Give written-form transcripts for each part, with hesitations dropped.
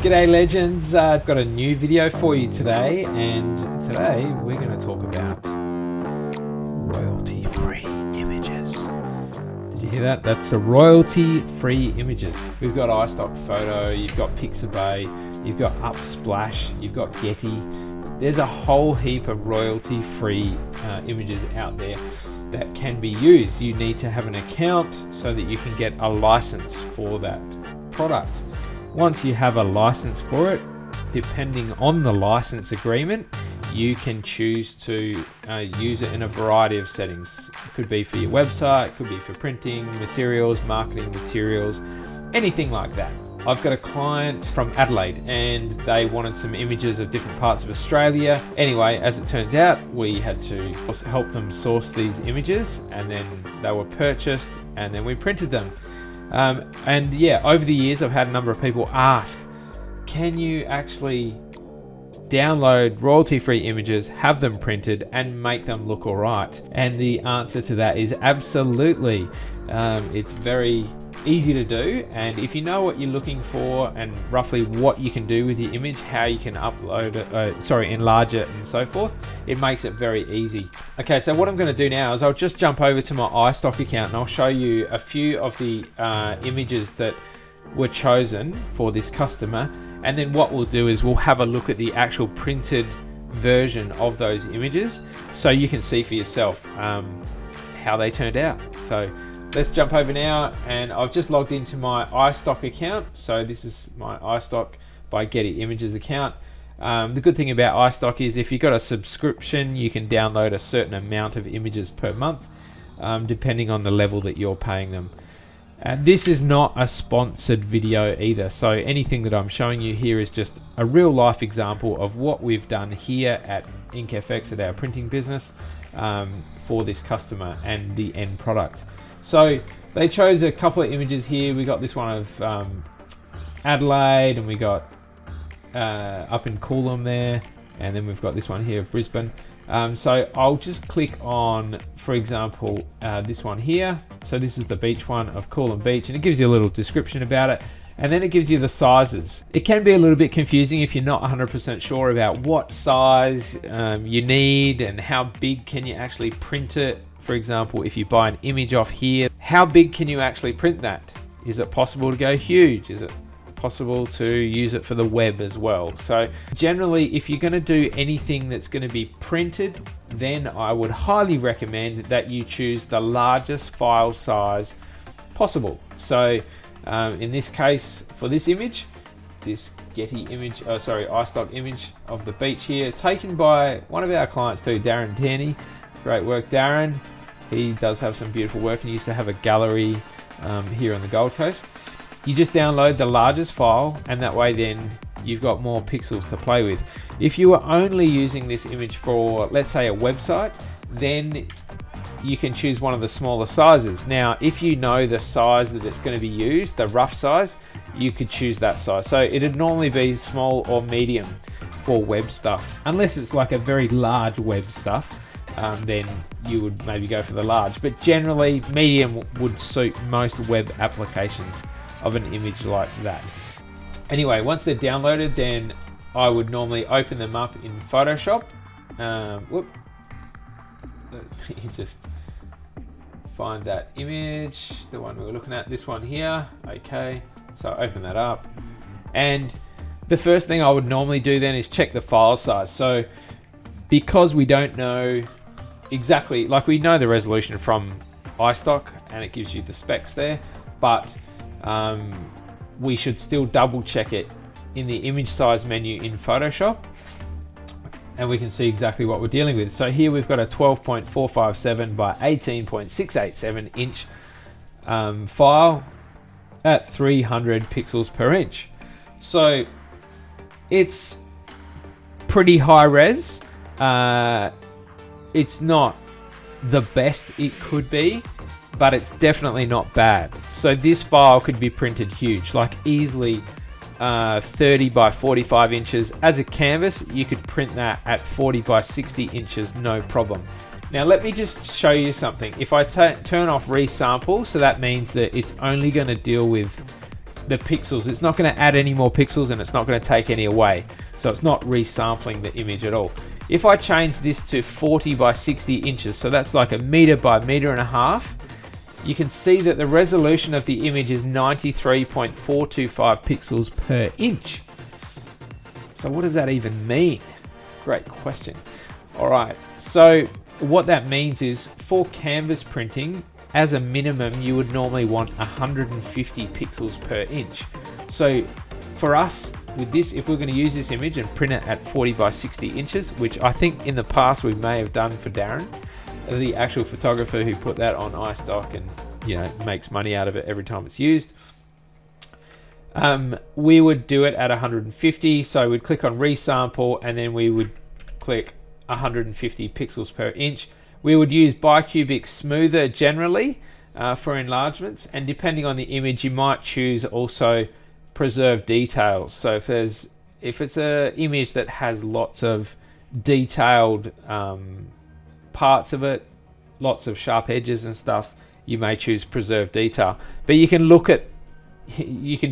G'day legends, I've got a new video for you today, and today we're going to talk about royalty-free images. Did you hear that? That's the royalty-free images. We've got iStock Photo, you've got Pixabay, you've got Upsplash, you've got Getty. There's a whole heap of royalty-free images out there that can be used. You need to have an account so that you can get a license for that product. Once you have a license for it, depending on the license agreement, you can choose to use it in a variety of settings. It could be for your website, it could be for printing materials, marketing materials, anything like that. I've got a client from Adelaide and they wanted some images of different parts of Australia. Anyway, as it turns out, we had to help them source these images, and then they were purchased and then we printed them. And yeah, over the years I've had a number of people ask, can you actually download royalty-free images, have them printed and make them look alright? And the answer to that is absolutely. It's very easy to do, and if you know what you're looking for and roughly what you can do with your image, how you can upload it, enlarge it and so forth, it makes it very easy. Okay, so what I'm going to do now is I'll just jump over to my iStock account and I'll show you a few of the images that were chosen for this customer, and then what we'll do is we'll have a look at the actual printed version of those images so you can see for yourself how they turned out. So let's jump over now, and I've just logged into my iStock account. So this is my iStock by Getty Images account. The good thing about iStock is if you've got a subscription, you can download a certain amount of images per month, depending on the level that you're paying them. And this is not a sponsored video either. So anything that I'm showing you here is just a real life example of what we've done here at InkFX at our printing business for this customer and the end product. So they chose a couple of images here. We got this one of Adelaide, and we got up in Coolum there, and then we've got this one here of Brisbane. So I'll just click on, for example, this one here. So this is the beach one of Coolum Beach, and it gives you a little description about it, and then it gives you the sizes. It can be a little bit confusing if you're not 100% sure about what size you need and how big can you actually print it. For example, if you buy an image off here, how big can you actually print that? Is it possible to go huge? Is it possible to use it for the web as well? So generally, if you're going to do anything that's going to be printed, then I would highly recommend that you choose the largest file size possible. So in this case, for this image, this Getty image, iStock image of the beach here, taken by one of our clients too, Darren Tierney. Great work, Darren. He does have some beautiful work, and he used to have a gallery here on the Gold Coast. You just download the largest file, and that way then you've got more pixels to play with. If you are only using this image for, let's say, a website, then you can choose one of the smaller sizes. Now, if you know the size that it's going to be used, the rough size, you could choose that size. So it'd normally be small or medium for web stuff, unless it's like a very large web stuff. Then you would maybe go for the large, but generally medium would suit most web applications of an image like that. Anyway, once they're downloaded, then I would normally open them up in Photoshop. You just find that image, the one we were looking at, this one here. Okay, so open that up, and the first thing I would normally do then is check the file size. So because we don't know exactly, like we know the resolution from iStock and it gives you the specs there, but we should still double check it in the image size menu in Photoshop, and we can see exactly what we're dealing with. So here we've got a 12.457 by 18.687 inch file at 300 pixels per inch. So it's pretty high res. It's not the best it could be, but it's definitely not bad. So this file could be printed huge, like easily 30 by 45 inches. As a canvas, you could print that at 40 by 60 inches, no problem. Now let me just show you something. If I turn off resample, so that means that it's only going to deal with the pixels. It's not going to add any more pixels, and it's not going to take any away. So it's not resampling the image at all. If I change this to 40 by 60 inches, so that's like 1 meter by 1.5 meters, you can see that the resolution of the image is 93.425 pixels per inch. So what does that even mean? Great question. All right, so what that means is for canvas printing, as a minimum, you would normally want 150 pixels per inch. So for us, with this, if we're going to use this image and print it at 40 by 60 inches, which I think in the past we may have done for Darren, the actual photographer who put that on iStock and, you know, makes money out of it every time it's used, we would do it at 150. So we'd click on resample, and then we would click 150 pixels per inch. We would use bicubic smoother generally for enlargements, and depending on the image, you might choose also preserve details. So if it's an image that has lots of detailed parts of it, lots of sharp edges and stuff, you may choose preserve detail. But you can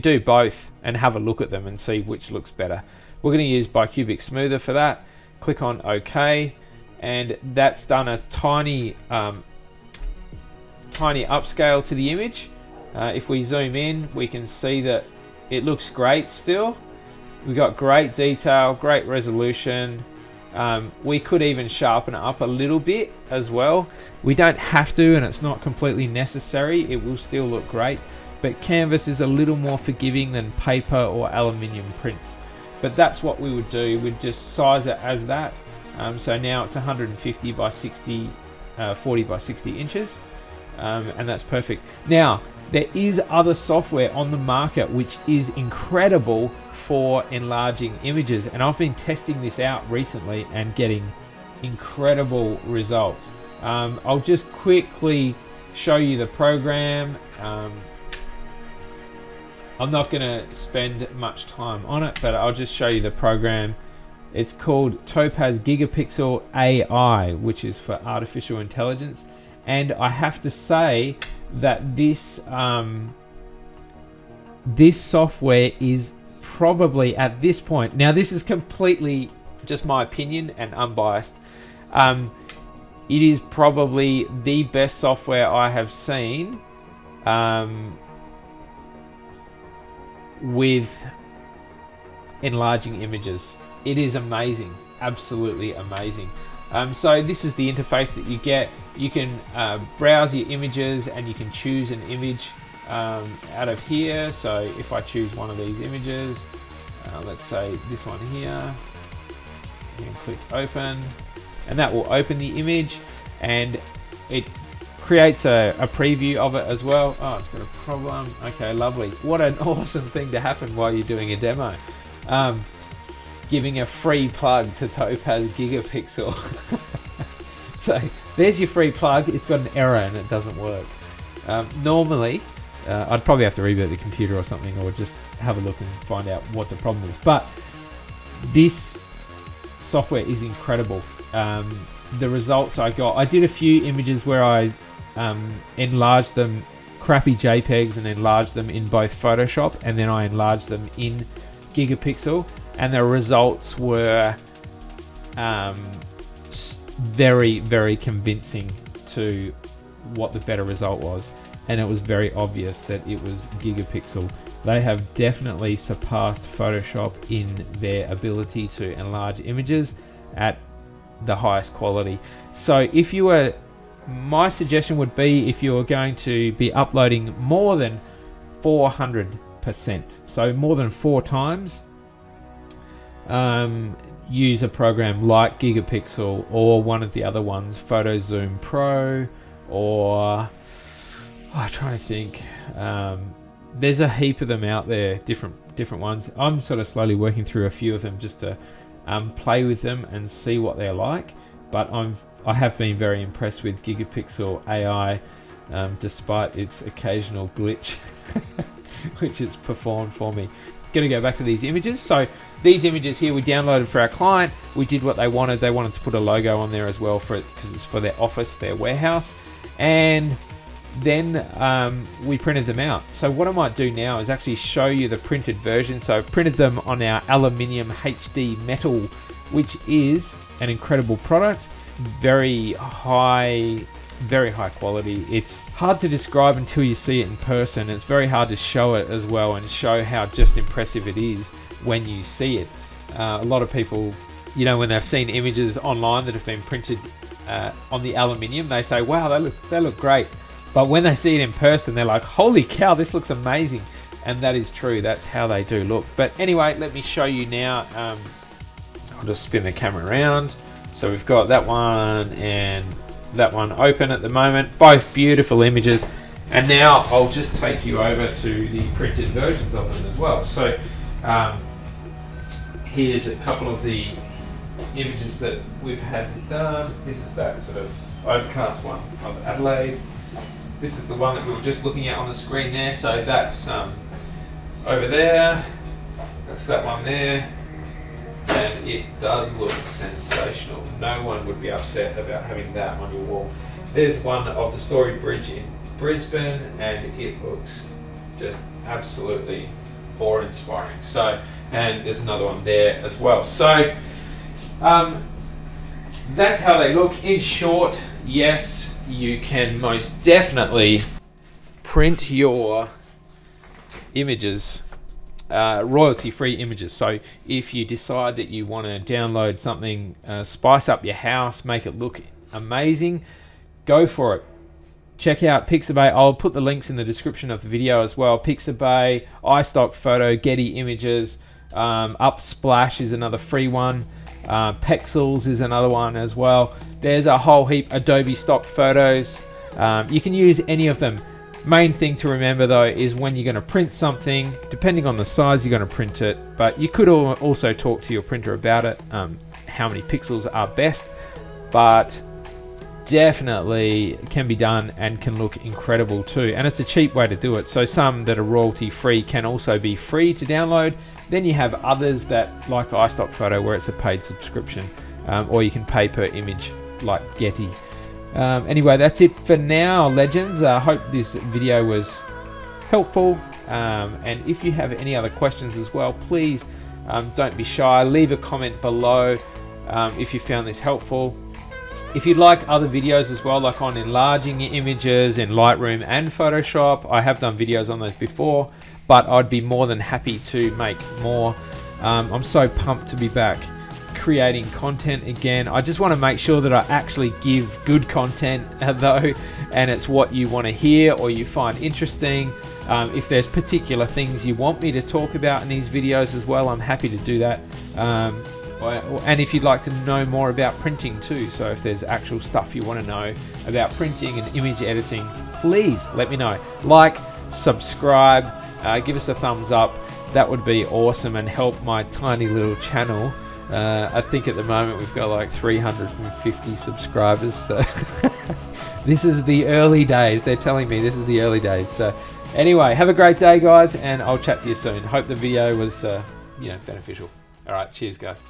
do both and have a look at them and see which looks better. We're going to use bicubic smoother for that. Click on OK, and that's done a tiny upscale to the image. If we zoom in, we can see that it looks great still. We've got great detail, great resolution. We could even sharpen it up a little bit as well. We don't have to, and it's not completely necessary. It will still look great, but canvas is a little more forgiving than paper or aluminium prints. But that's what we would do. We'd just size it as that. So now it's 150 by 60, 40 by 60 inches, and that's perfect. Now, there is other software on the market which is incredible for enlarging images, and I've been testing this out recently and getting incredible results. I'll just quickly show you the program. I'm not going to spend much time on it, but I'll just show you the program. It's called Topaz Gigapixel AI, which is for artificial intelligence. And I have to say that this software is probably at this point, now this is completely just my opinion and unbiased, it is probably the best software I have seen with enlarging images. It is amazing, absolutely amazing. So this is the interface that you get. You can browse your images, and you can choose an image out of here. So if I choose one of these images, let's say this one here, you can click open, and that will open the image, and it creates a preview of it as well. Oh, it's got a problem. Okay, lovely. What an awesome thing to happen while you're doing a demo. Giving a free plug to Topaz Gigapixel. So there's your free plug. It's got an error and it doesn't work. Normally, I'd probably have to reboot the computer or something, or just have a look and find out what the problem is. But this software is incredible. The results I got, I did a few images where I enlarged them, crappy JPEGs, and enlarged them in both Photoshop, and then I enlarged them in Gigapixel, and the results were very, very convincing to what the better result was, and it was very obvious that it was Gigapixel. They have definitely surpassed Photoshop in their ability to enlarge images at the highest quality. So if you were, my suggestion would be, if you're going to be uploading more than 400%, so more than 4 times, use a program like Gigapixel or one of the other ones, Photo Zoom Pro, or I'm trying to think. There's a heap of them out there, different ones. I'm sort of slowly working through a few of them just to play with them and see what they're like. But I have been very impressed with Gigapixel AI, despite its occasional glitch, which it's performed for me. Going to go back to these images. So these images here we downloaded for our client. We did what they wanted. They wanted to put a logo on there as well for it, because it's for their office, their warehouse. And then we printed them out. So what I might do now is actually show you the printed version. So I've printed them on our aluminium HD metal, which is an incredible product, very high quality. It's hard to describe until you see it in person. It's very hard to show it as well and show how just impressive it is when you see it. A lot of people, you know, when they've seen images online that have been printed on the aluminium, they say, wow, they look great. But when they see it in person, they're like, holy cow, this looks amazing. And that is true. That's how they do look. But anyway, let me show you now. I'll just spin the camera around. So we've got that one and that one open at the moment. Both beautiful images. And now I'll just take you over to the printed versions of them as well. So here's a couple of the images that we've had done. This is that sort of overcast one of Adelaide. This is the one that we were just looking at on the screen there. So that's over there. That's that one there. And it does look sensational. No one would be upset about having that on your wall. There's one of the Story Bridge in Brisbane, and it looks just absolutely awe-inspiring. So, and there's another one there as well. So that's how they look. In short, yes, you can most definitely print your images, royalty-free images. So if you decide that you want to download something, spice up your house, make it look amazing, go for it. Check out Pixabay. I'll put the links in the description of the video as well. Pixabay, iStock Photo, Getty Images, Upsplash is another free one. Pexels is another one as well. There's a whole heap. Adobe Stock Photos. You can use any of them. Main thing to remember though is when you're going to print something, depending on the size you're going to print it, but you could also talk to your printer about it, how many pixels are best, but definitely can be done and can look incredible too. And it's a cheap way to do it. So some that are royalty free can also be free to download. Then you have others that, like iStock Photo, where it's a paid subscription, or you can pay per image like Getty. Anyway, that's it for now, legends. I hope this video was helpful, and if you have any other questions as well, please don't be shy. Leave a comment below if you found this helpful. If you'd like other videos as well, like on enlarging your images in Lightroom and Photoshop, I have done videos on those before, but I'd be more than happy to make more. I'm so pumped to be back creating content again. I just want to make sure that I actually give good content though, and it's what you want to hear or you find interesting. If there's particular things you want me to talk about in these videos as well, I'm happy to do that. And if you'd like to know more about printing too, so if there's actual stuff you want to know about printing and image editing, please let me know. Like, subscribe, give us a thumbs up. That would be awesome and help my tiny little channel. I think at the moment we've got like 350 subscribers, so this is the early days. They're telling me this is the early days. So anyway, have a great day guys, and I'll chat to you soon. Hope the video was beneficial. All right, cheers guys.